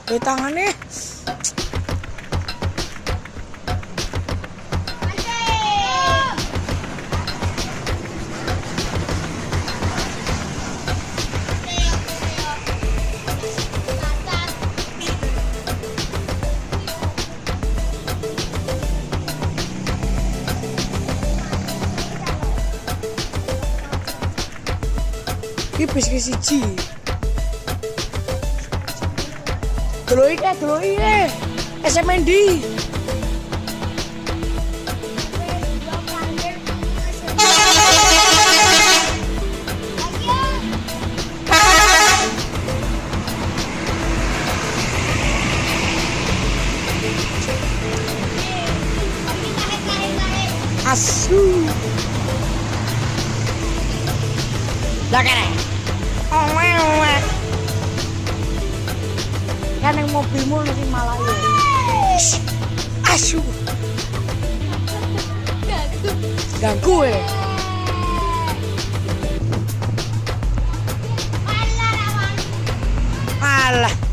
Di tangannya. Iki bis ke siji. Deloki. SMND. Asu. Lah kene. Kan yang mobilmu nanti malah ya. Asu. Ganggu ya. Alah.